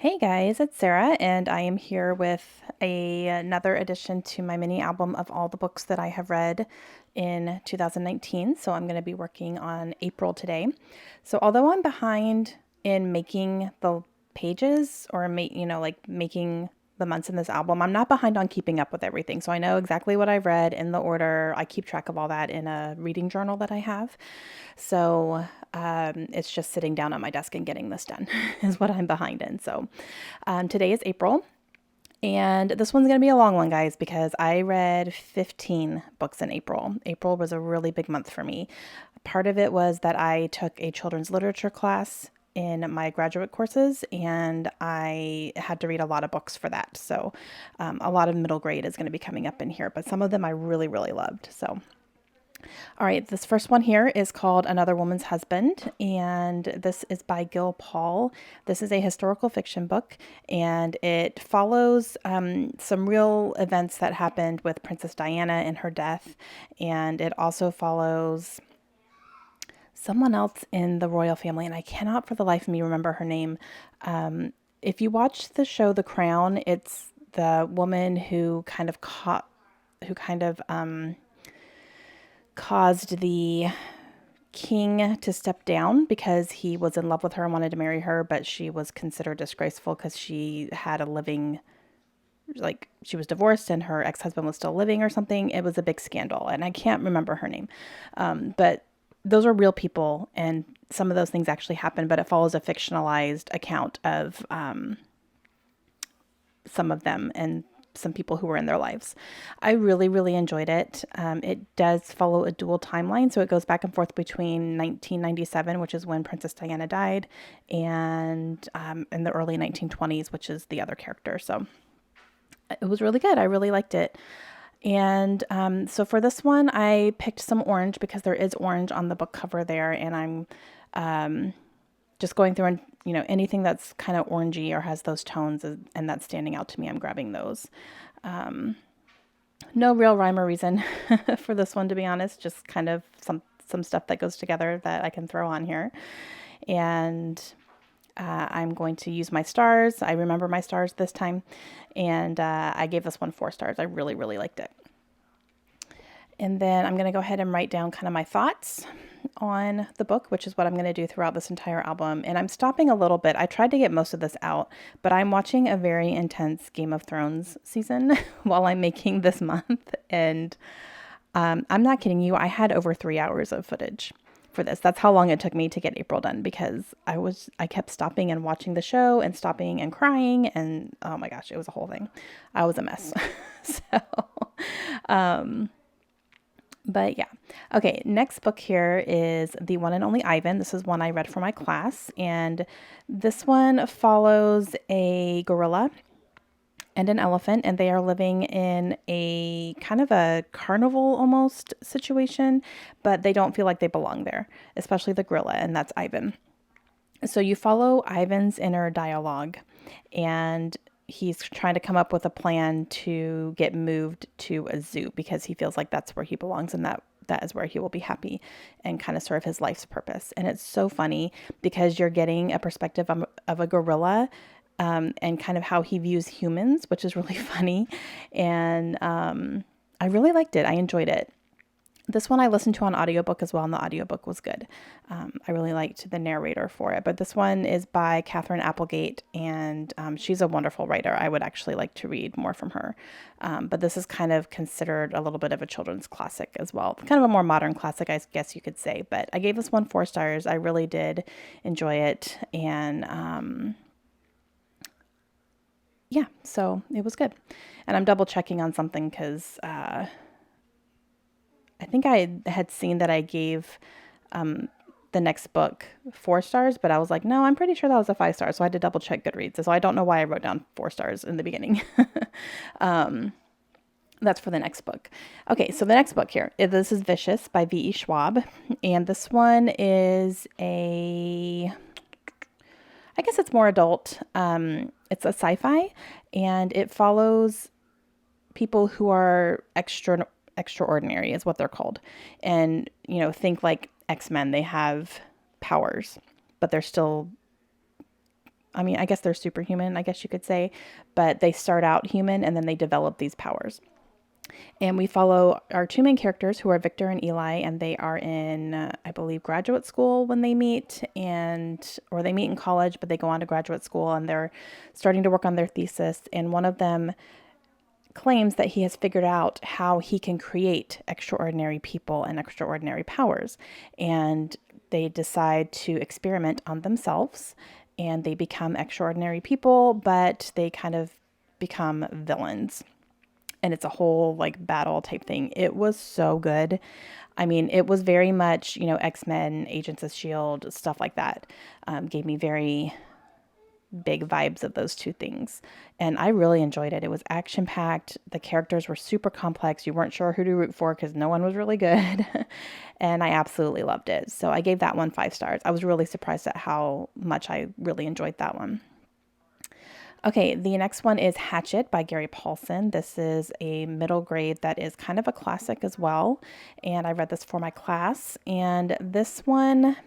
Hey guys, it's Sarah, and I am here with another addition to my mini album of all the books that I have read in 2019. So I'm going to be working on April today. So although I'm behind in making the pages or making the months in this album, I'm not behind on keeping up with everything. So I know exactly what I've read in the order. I keep track of all that in a reading journal that I have. So it's just sitting down on my desk and getting this done is what I'm behind in. So today is April. And this one's going to be a long one, guys, because I read 15 books in April. April was a really big month for me. Part of it was that I took a children's literature class in my graduate courses, and I had to read a lot of books for that. So a lot of middle grade is going to be coming up in here, but some of them I really, really loved. So all right, this first one here is called Another Woman's Husband, and this is by Gil Paul. This is a historical fiction book, and it follows some real events that happened with Princess Diana and her death, and it also follows someone else in the royal family, and I cannot for the life of me remember her name. If you watch the show The Crown, it's the woman who caused the king to step down because he was in love with her and wanted to marry her, but she was considered disgraceful because she had a living, like she was divorced and her ex-husband was still living or something. It was a big scandal, and I can't remember her name. But those are real people, and some of those things actually happened, but it follows a fictionalized account of some of them and some people who were in their lives. I really, really enjoyed it. It does follow a dual timeline, so it goes back and forth between 1997, which is when Princess Diana died, and in the early 1920s, which is the other character. So it was really good. I really liked it. And so for this one, I picked some orange because there is orange on the book cover there, and I'm just going through and anything that's kind of orangey or has those tones and that's standing out to me, I'm grabbing those. No real rhyme or reason for this one, to be honest, just kind of some stuff that goes together that I can throw on here. And I'm going to use my stars. I remember my stars this time, and I gave this one 4 stars. I really, really liked it. And then I'm going to go ahead and write down kind of my thoughts on the book, which is what I'm going to do throughout this entire album. And I'm stopping a little bit. I tried to get most of this out, but I'm watching a very intense Game of Thrones season while I'm making this month. And I'm not kidding you. I had over 3 hours of footage for this. That's how long it took me to get April done, because I kept stopping and watching the show and stopping and crying. And oh my gosh, it was a whole thing. I was a mess. So, but yeah. Okay, next book here is The One and Only Ivan. This is one I read for my class, and this one follows a gorilla and an elephant, and they are living in a kind of a carnival almost situation, but they don't feel like they belong there, especially the gorilla, and that's Ivan. So you follow Ivan's inner dialogue, and he's trying to come up with a plan to get moved to a zoo because he feels like that's where he belongs, and that is where he will be happy and kind of serve his life's purpose. And it's so funny because you're getting a perspective of a gorilla, and kind of how he views humans, which is really funny. And I really liked it. I enjoyed it. This one I listened to on audiobook as well, and the audiobook was good. I really liked the narrator for it. But this one is by Catherine Applegate, and she's a wonderful writer. I would actually like to read more from her. But this is kind of considered a little bit of a children's classic as well. Kind of a more modern classic, I guess you could say. But I gave this one 4 stars. I really did enjoy it. And yeah, so it was good. And I'm double checking on something because I think I had seen that I gave the next book 4 stars, but I was like, no, I'm pretty sure that was a 5 star. So I had to double check Goodreads. So I don't know why I wrote down 4 stars in the beginning. That's for the next book. Okay, so the next book here, this is Vicious by V.E. Schwab. And this one is I guess it's more adult. It's a sci-fi, and it follows people who are extraordinary is what they're called. And, think like X-Men, they have powers, but they're still I mean, I guess they're superhuman, I guess you could say, but they start out human and then they develop these powers. And we follow our two main characters who are Victor and Eli, and they are in, I believe, graduate school when they meet, or they meet in college, but they go on to graduate school and they're starting to work on their thesis. And one of them claims that he has figured out how he can create extraordinary people and extraordinary powers. And they decide to experiment on themselves and they become extraordinary people, but they kind of become villains. And it's a whole like battle type thing. It was so good. I mean, it was very much, X-Men, Agents of S.H.I.E.L.D., stuff like that. Gave me very big vibes of those two things. And I really enjoyed it. It was action packed. The characters were super complex. You weren't sure who to root for because no one was really good. And I absolutely loved it. So I gave that one 5 stars. I was really surprised at how much I really enjoyed that one. Okay, the next one is Hatchet by Gary Paulson. This is a middle grade that is kind of a classic as well. And I read this for my class. And this one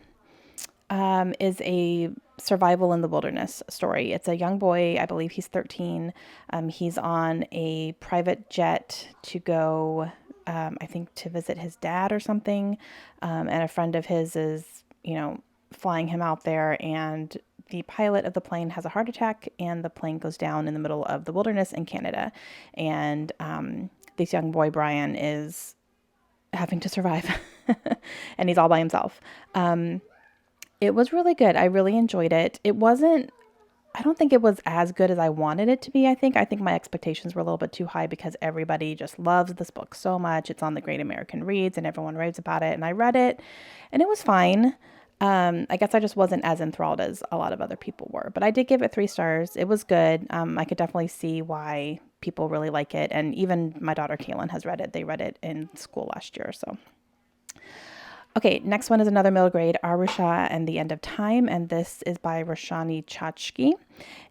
is a survival in the wilderness story. It's a young boy, I believe he's 13. He's on a private jet to go, I think, to visit his dad or something. And a friend of his is, flying him out there. And the pilot of the plane has a heart attack, and the plane goes down in the middle of the wilderness in Canada. And this young boy, Brian, is having to survive, and he's all by himself. It was really good. I really enjoyed it. I don't think it was as good as I wanted it to be, I think my expectations were a little bit too high because everybody just loves this book so much. It's on the Great American Reads and everyone raves about it. And I read it and it was fine. I guess I just wasn't as enthralled as a lot of other people were, but I did give it 3 stars. It was good. I could definitely see why people really like it. And even my daughter Kaylin has read it. They read it in school last year. So okay, next one is another middle grade, Aru Shah and the End of Time, and this is by Roshani Chachki.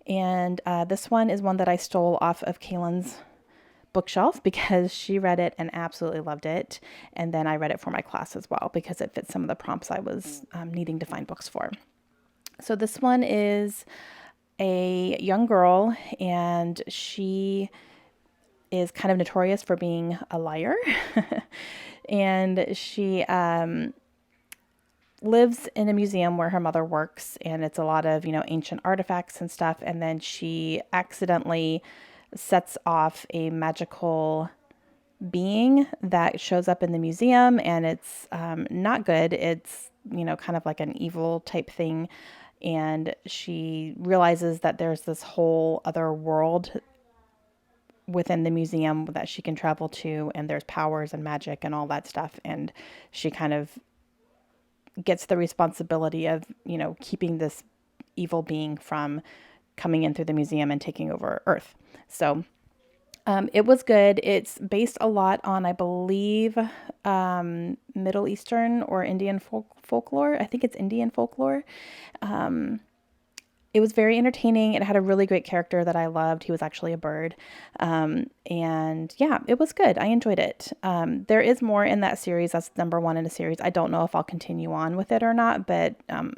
And this one is one that I stole off of Kaylin's bookshelf because she read it and absolutely loved it. And then I read it for my class as well because it fits some of the prompts I was needing to find books for. So this one is a young girl, and she is kind of notorious for being a liar. And she lives in a museum where her mother works, and it's a lot of, ancient artifacts and stuff. And then she accidentally sets off a magical being that shows up in the museum, and it's not good. It's, kind of like an evil type thing. And she realizes that there's this whole other world within the museum that she can travel to, and there's powers and magic and all that stuff. And she kind of gets the responsibility of, keeping this evil being from coming in through the museum and taking over Earth. So it was good. It's based a lot on, I believe, Middle Eastern or Indian folklore. I think it's Indian folklore. It was very entertaining. It had a really great character that I loved. He was actually a bird. And yeah, it was good. I enjoyed it. There is more in that series. That's number one in a series. I don't know if I'll continue on with it or not, but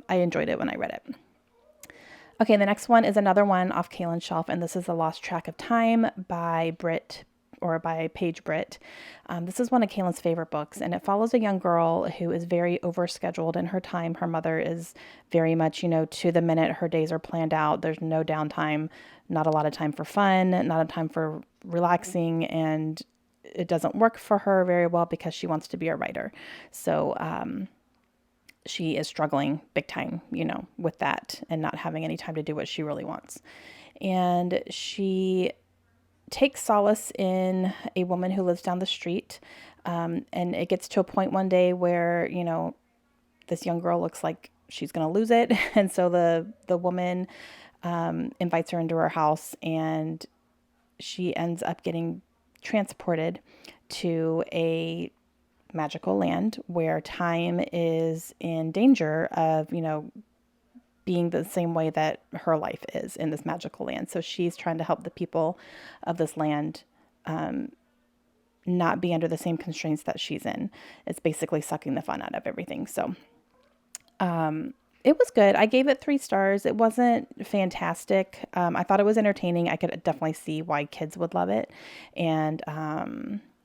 I enjoyed it when I read it. Okay, the next one is another one off Kaylin's shelf, and this is The Lost Track of Time by Paige Britt. This is one of Kaylin's favorite books, and it follows a young girl who is very overscheduled in her time. Her mother is very much, to the minute. Her days are planned out. There's no downtime, not a lot of time for fun, not a time for relaxing, and it doesn't work for her very well because she wants to be a writer. So, she is struggling big time, with that and not having any time to do what she really wants. And she takes solace in a woman who lives down the street. And it gets to a point one day where, this young girl looks like she's going to lose it. And so the woman invites her into her house, and she ends up getting transported to a magical land where time is in danger of, being the same way that her life is in this magical land. So she's trying to help the people of this land not be under the same constraints that she's in. It's basically sucking the fun out of everything. So It was good. I gave it 3 stars. It wasn't fantastic. I thought it was entertaining. I could definitely see why kids would love it. And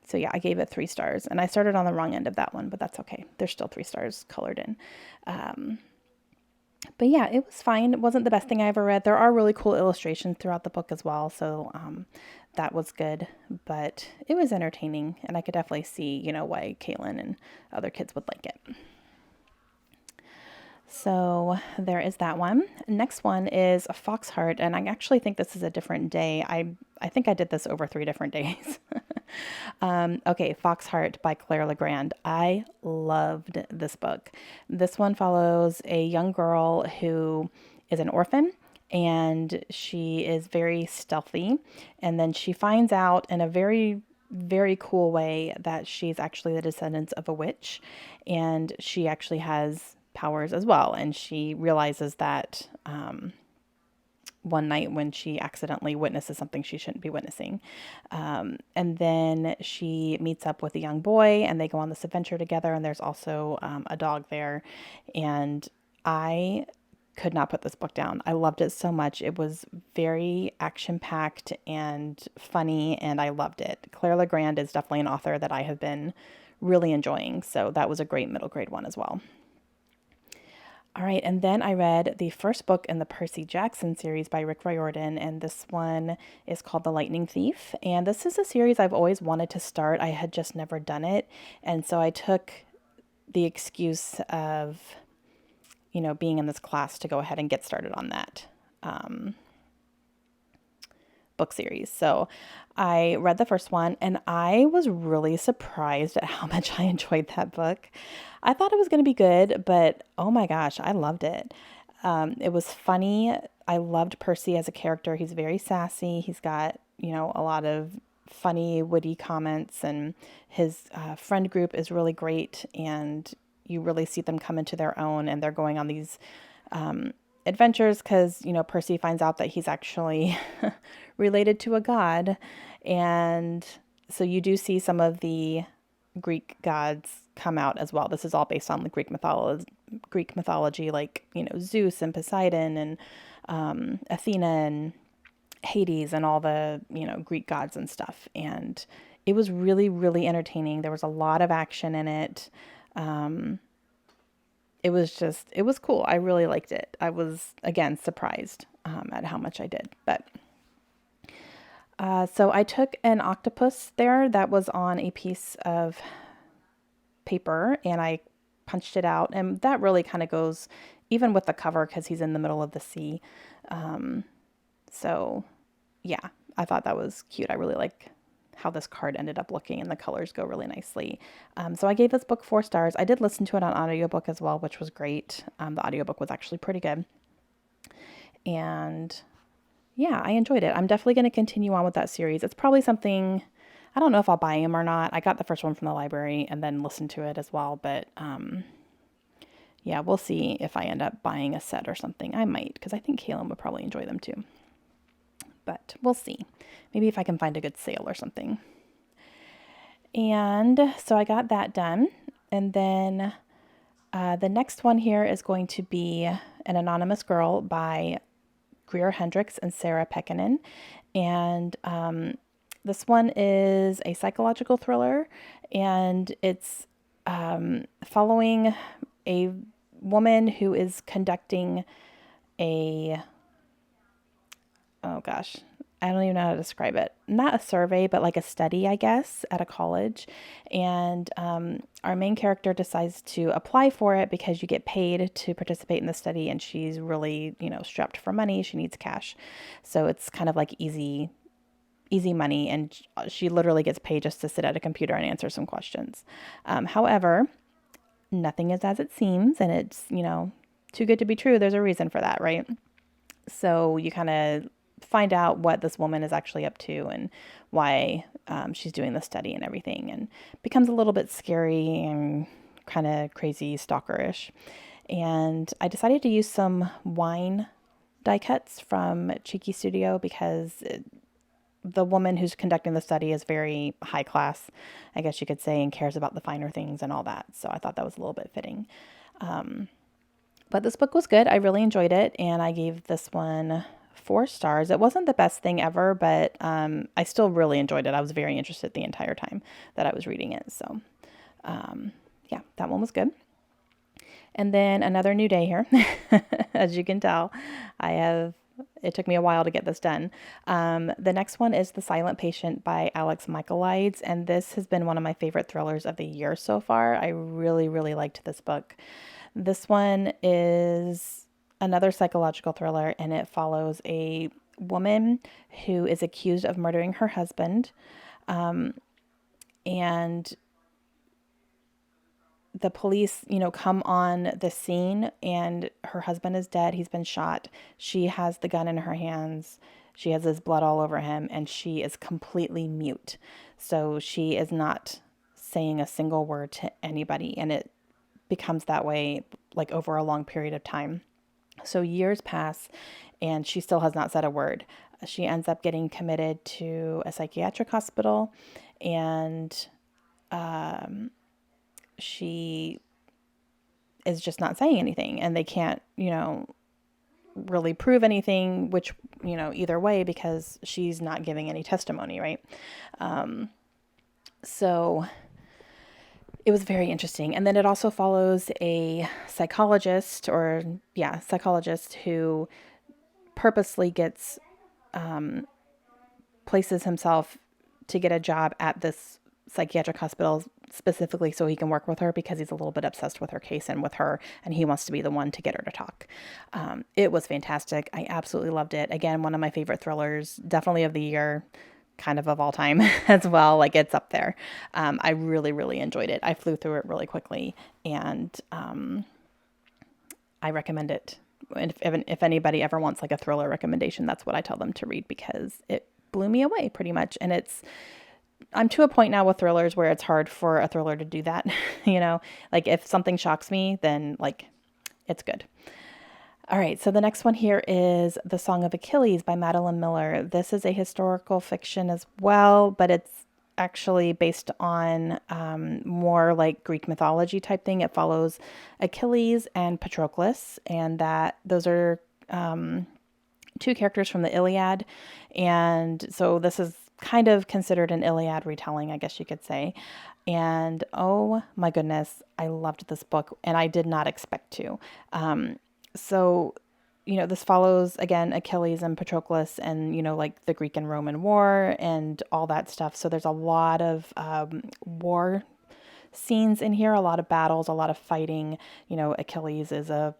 so, yeah, I gave it 3 stars. And I started on the wrong end of that one, but that's okay. There's still 3 stars colored in. But yeah, it was fine. It wasn't the best thing I ever read. There are really cool illustrations throughout the book as well. So that was good. But it was entertaining. And I could definitely see, why Caitlin and other kids would like it. So there is that one. Next one is a Foxheart, and I actually think this is a different day. I think I did this over 3 different days. Okay, Foxheart by Claire Legrand. I loved this book. This one follows a young girl who is an orphan, and she is very stealthy. And then she finds out in a very, very cool way that she's actually the descendant of a witch, and she actually has powers as well. And she realizes that one night when she accidentally witnesses something she shouldn't be witnessing. And then she meets up with a young boy and they go on this adventure together. And there's also a dog there. And I could not put this book down. I loved it so much. It was very action packed and funny, and I loved it. Claire Legrand is definitely an author that I have been really enjoying. So that was a great middle grade one as well. All right, and then I read the first book in the Percy Jackson series by Rick Riordan, and this one is called The Lightning Thief. And this is a series I've always wanted to start. I had just never done it, and so I took the excuse of, being in this class to go ahead and get started on that book series. So I read the first one and I was really surprised at how much I enjoyed that book. I thought it was going to be good, but oh my gosh, I loved it. It was funny. I loved Percy as a character. He's very sassy. He's got, a lot of funny, witty comments, and his friend group is really great. And you really see them come into their own, and they're going on these adventures because, Percy finds out that he's actually related to a god. And so you do see some of the Greek gods come out as well. This is all based on the Greek mythology, like, Zeus and Poseidon and Athena and Hades and all the, Greek gods and stuff. And it was really, really entertaining. There was a lot of action in it. It was cool. I really liked it. I was, again, surprised at how much I did. But so I took an octopus there that was on a piece of paper and I punched it out. And that really kind of goes even with the cover because he's in the middle of the sea. So yeah, I thought that was cute. I really like how this card ended up looking, and the colors go really nicely. So I gave this book 4 stars. I did listen to it on audiobook as well, which was great. The audiobook was actually pretty good. And yeah, I enjoyed it. I'm definitely going to continue on with that series. It's probably something, I don't know if I'll buy him or not. I got the first one from the library and then listened to it as well. But yeah, we'll see if I end up buying a set or something. I might, because I think Kaylin would probably enjoy them too. But we'll see. Maybe if I can find a good sale or something. And so I got that done. And then the next one here is going to be An Anonymous Girl by Greer Hendricks and Sarah Pekkanen. And this one is a psychological thriller, and it's following a woman who is conducting oh gosh, I don't even know how to describe it. Not a survey, but like a study, I guess, at a college. And our main character decides to apply for it because you get paid to participate in the study, and she's really, strapped for money. She needs cash. So it's kind of like easy money, and she literally gets paid just to sit at a computer and answer some questions. However, nothing is as it seems, and it's, too good to be true. There's a reason for that, right? So you kind of find out what this woman is actually up to and why she's doing the study and everything, and becomes a little bit scary and kind of crazy stalkerish. And I decided to use some wine die cuts from Cheeky Studio because the woman who's conducting the study is very high class, I guess you could say, and cares about the finer things and all that. So I thought that was a little bit fitting. But this book was good. I really enjoyed it, and I gave this one 4 stars. It wasn't the best thing ever, but I still really enjoyed it. I was very interested the entire time that I was reading it. So, yeah, that one was good. And then another new day here. As you can tell, it took me a while to get this done. The next one is The Silent Patient by Alex Michaelides, and this has been one of my favorite thrillers of the year so far. I really, really liked this book. This one is another psychological thriller, and it follows a woman who is accused of murdering her husband. And the police, come on the scene, and her husband is dead. He's been shot. She has the gun in her hands. She has his blood all over him, and she is completely mute. So she is not saying a single word to anybody, and it becomes that way like over a long period of time. So years pass, and she still has not said a word. She ends up getting committed to a psychiatric hospital, and she is just not saying anything, and they can't, really prove anything, which, either way, because she's not giving any testimony, right? So it was very interesting. And then it also follows a psychologist who purposely places himself to get a job at this psychiatric hospital specifically so he can work with her, because he's a little bit obsessed with her case and with her, and he wants to be the one to get her to talk. It was fantastic. I absolutely loved it. Again, one of my favorite thrillers, definitely of the year, kind of all time as well. Like, it's up there. I really, really enjoyed it. I flew through it really quickly, and I recommend it. And if anybody ever wants like a thriller recommendation, that's what I tell them to read, because it blew me away pretty much. And I'm to a point now with thrillers where it's hard for a thriller to do that. Like, if something shocks me, then like it's good. All right, so the next one here is The Song of Achilles by Madeline Miller. This is a historical fiction as well, but it's actually based on more like Greek mythology type thing. It follows Achilles and Patroclus, and those are two characters from the Iliad. And so this is kind of considered an Iliad retelling, I guess you could say. And oh my goodness, I loved this book, and I did not expect to. So, this follows, again, Achilles and Patroclus, and, like the Greek and Roman War and all that stuff. So there's a lot of war scenes in here, a lot of battles, a lot of fighting. Achilles is a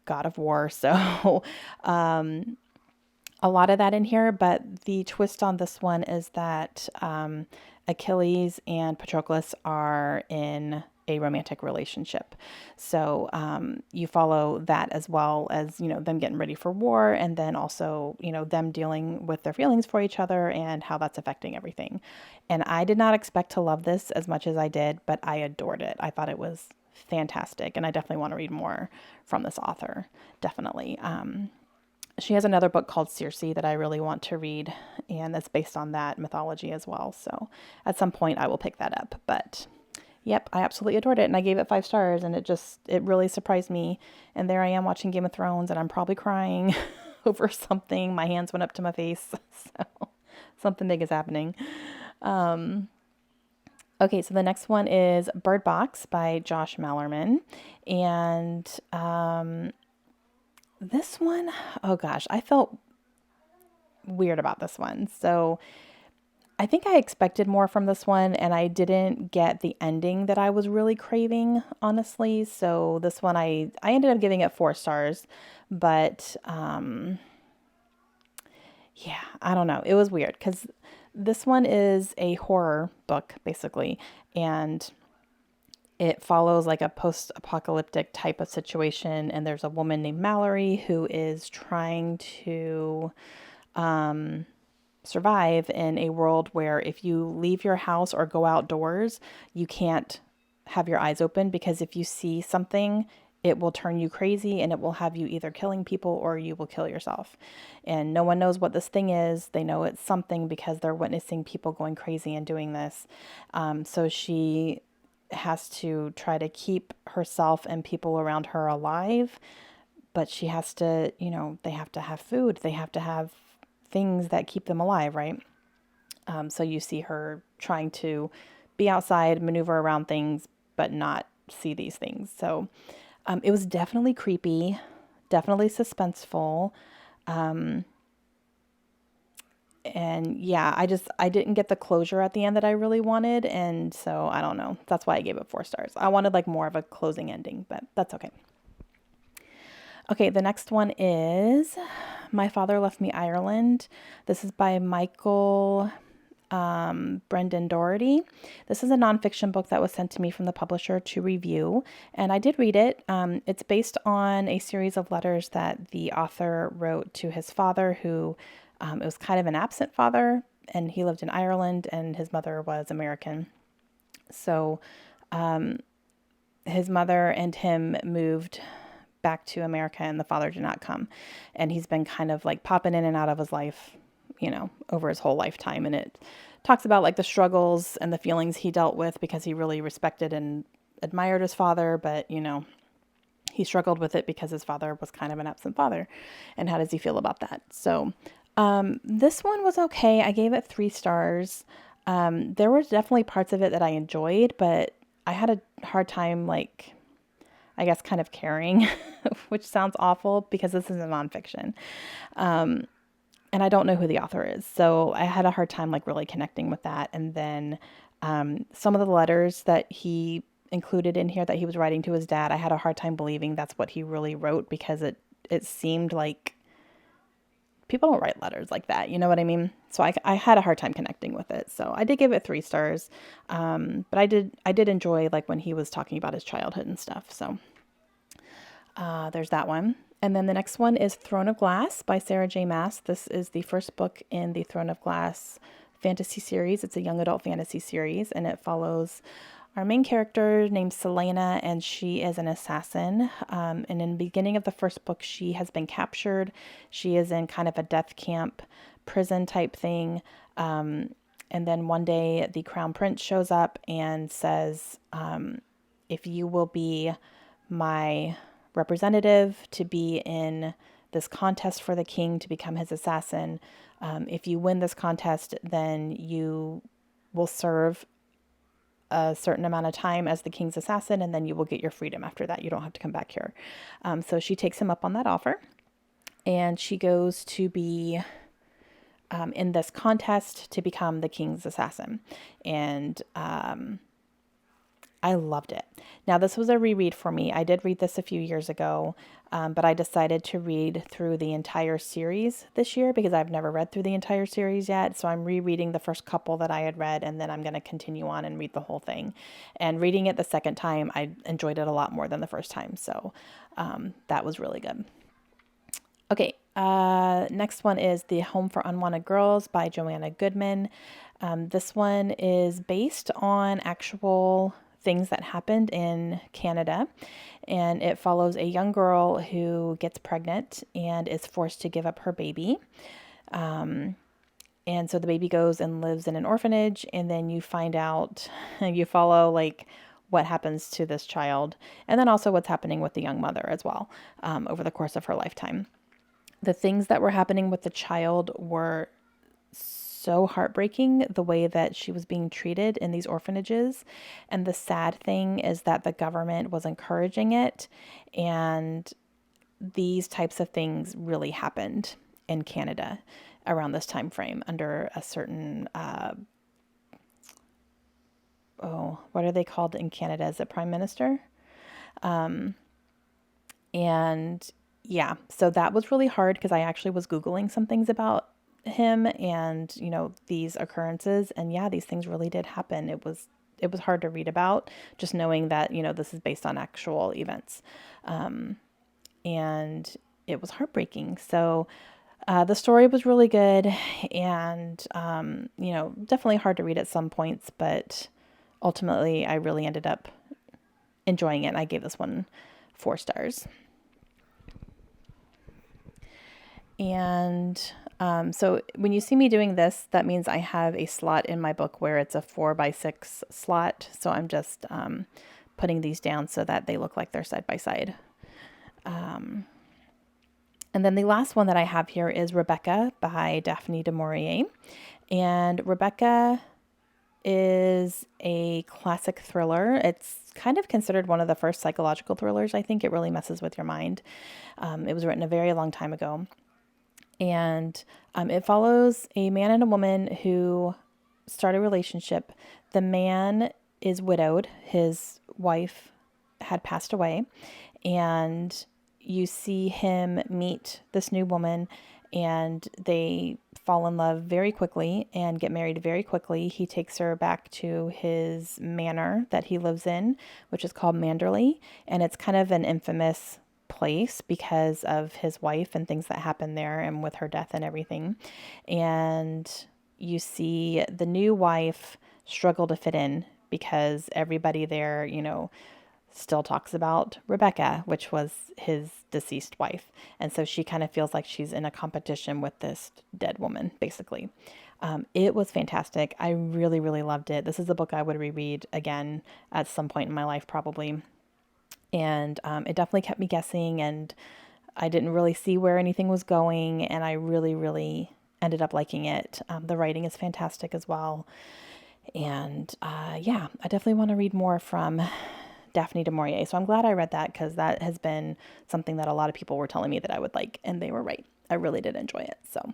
god of war. So a lot of that in here. But the twist on this one is that Achilles and Patroclus are in a romantic relationship. So you follow that, as well as, them getting ready for war, and then also, them dealing with their feelings for each other and how that's affecting everything. And I did not expect to love this as much as I did, but I adored it. I thought it was fantastic, and I definitely want to read more from this author. Definitely. She has another book called Circe that I really want to read, and that's based on that mythology as well. So at some point I will pick that up. But yep, I absolutely adored it, and I gave it 5 stars, and it really surprised me. And there I am watching Game of Thrones, and I'm probably crying over something. My hands went up to my face, so something big is happening. Okay, so the next one is Bird Box by Josh Mallerman, and this one, oh gosh, I felt weird about this one. So I think I expected more from this one, and I didn't get the ending that I was really craving, honestly. So this one, I ended up giving it 4 stars, but yeah, I don't know. It was weird because this one is a horror book, basically, and it follows like a post-apocalyptic type of situation, and there's a woman named Mallory who is trying to survive in a world where if you leave your house or go outdoors, you can't have your eyes open, because if you see something, it will turn you crazy, and it will have you either killing people or you will kill yourself. And no one knows what this thing is. They know it's something because they're witnessing people going crazy and doing this. So she has to try to keep herself and people around her alive, but she has to, they have to have food. They have to have things that keep them alive, right? So you see her trying to be outside, maneuver around things, but not see these things. So it was definitely creepy, definitely suspenseful. And yeah, I didn't get the closure at the end that I really wanted. And so I don't know. That's why I gave it 4 stars. I wanted like more of a closing ending, but that's okay. Okay, the next one is My Father Left Me Ireland. This is by Michael Brendan Doherty. This is a nonfiction book that was sent to me from the publisher to review, and I did read it. It's based on a series of letters that the author wrote to his father, who it was kind of an absent father, and he lived in Ireland, and his mother was American. So his mother and him moved back to America, and the father did not come. And he's been kind of like popping in and out of his life, over his whole lifetime. And it talks about like the struggles and the feelings he dealt with because he really respected and admired his father, but, he struggled with it because his father was kind of an absent father. And how does he feel about that? So this one was okay. I gave it 3 stars. There were definitely parts of it that I enjoyed, but I had a hard time, like, I guess, kind of caring, which sounds awful because this is a nonfiction. And I don't know who the author is. So I had a hard time like really connecting with that. And then some of the letters that he included in here that he was writing to his dad, I had a hard time believing that's what he really wrote because it seemed like people don't write letters like that. You know what I mean? So I had a hard time connecting with it. So I did give it 3 stars. But I did enjoy like when he was talking about his childhood and stuff. So there's that one. And then the next one is Throne of Glass by Sarah J. Maas. This is the first book in the Throne of Glass fantasy series. It's a young adult fantasy series, and it follows our main character named Selena, and she is an assassin. And in the beginning of the first book, she has been captured. She is in kind of a death camp, prison type thing. And then one day the crown prince shows up and says, if you will be my representative to be in this contest for the king to become his assassin. If you win this contest, then you will serve a certain amount of time as the king's assassin, and then you will get your freedom after that. You don't have to come back here. So she takes him up on that offer, and she goes to be in this contest to become the king's assassin. And I loved it. Now, this was a reread for me. I did read this a few years ago, but I decided to read through the entire series this year because I've never read through the entire series yet. So I'm rereading the first couple that I had read, and then I'm going to continue on and read the whole thing. And reading it the second time, I enjoyed it a lot more than the first time. So that was really good. Okay, next one is The Home for Unwanted Girls by Joanna Goodman. This one is based on actual things that happened in Canada, and it follows a young girl who gets pregnant and is forced to give up her baby. And so the baby goes and lives in an orphanage, and then you find out, you follow like what happens to this child, and then also what's happening with the young mother as well over the course of her lifetime. The things that were happening with the child were so heartbreaking, the way that she was being treated in these orphanages. And the sad thing is that the government was encouraging it. And these types of things really happened in Canada around this time frame under a certain, what are they called in Canada? Is it Prime Minister? And yeah, so that was really hard because I actually was Googling some things about him and, these occurrences. And yeah, these things really did happen. It was hard to read about, just knowing that, this is based on actual events. And it was heartbreaking. So the story was really good and, definitely hard to read at some points, but ultimately I really ended up enjoying it. And I gave this one 4 stars. And So when you see me doing this, that means I have a slot in my book where it's a 4x6 slot. So I'm just putting these down so that they look like they're side by side. And then the last one that I have here is Rebecca by Daphne du Maurier. And Rebecca is a classic thriller. It's kind of considered one of the first psychological thrillers. I think it really messes with your mind. It was written a very long time ago. And it follows a man and a woman who start a relationship. The man is widowed. His wife had passed away. And you see him meet this new woman, and they fall in love very quickly and get married very quickly. He takes her back to his manor that he lives in, which is called Manderley, and it's kind of an infamous place because of his wife and things that happened there and with her death and everything. And you see the new wife struggle to fit in because everybody there, still talks about Rebecca, which was his deceased wife. And so she kind of feels like she's in a competition with this dead woman, basically. It was fantastic. I really, really loved it. This is a book I would reread again at some point in my life, probably. And it definitely kept me guessing, and I didn't really see where anything was going, and I really, really ended up liking it. The writing is fantastic as well. And yeah, I definitely want to read more from Daphne du Maurier. So I'm glad I read that because that has been something that a lot of people were telling me that I would like, and they were right. I really did enjoy it. So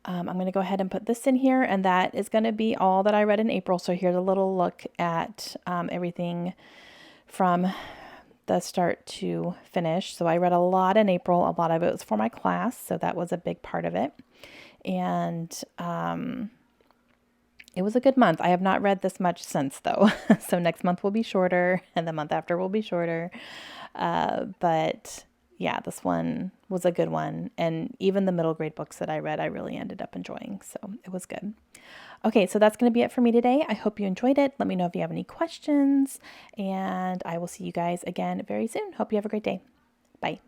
I'm going to go ahead and put this in here, and that is going to be all that I read in April. So here's a little look at everything from the start to finish. So I read a lot in April. A lot of it was for my class, so that was a big part of it. And it was a good month. I have not read this much since, though. So next month will be shorter, and the month after will be shorter. But yeah, this one was a good one. And even the middle grade books that I read, I really ended up enjoying. So it was good. Okay, so that's going to be it for me today. I hope you enjoyed it. Let me know if you have any questions, and I will see you guys again very soon. Hope you have a great day. Bye.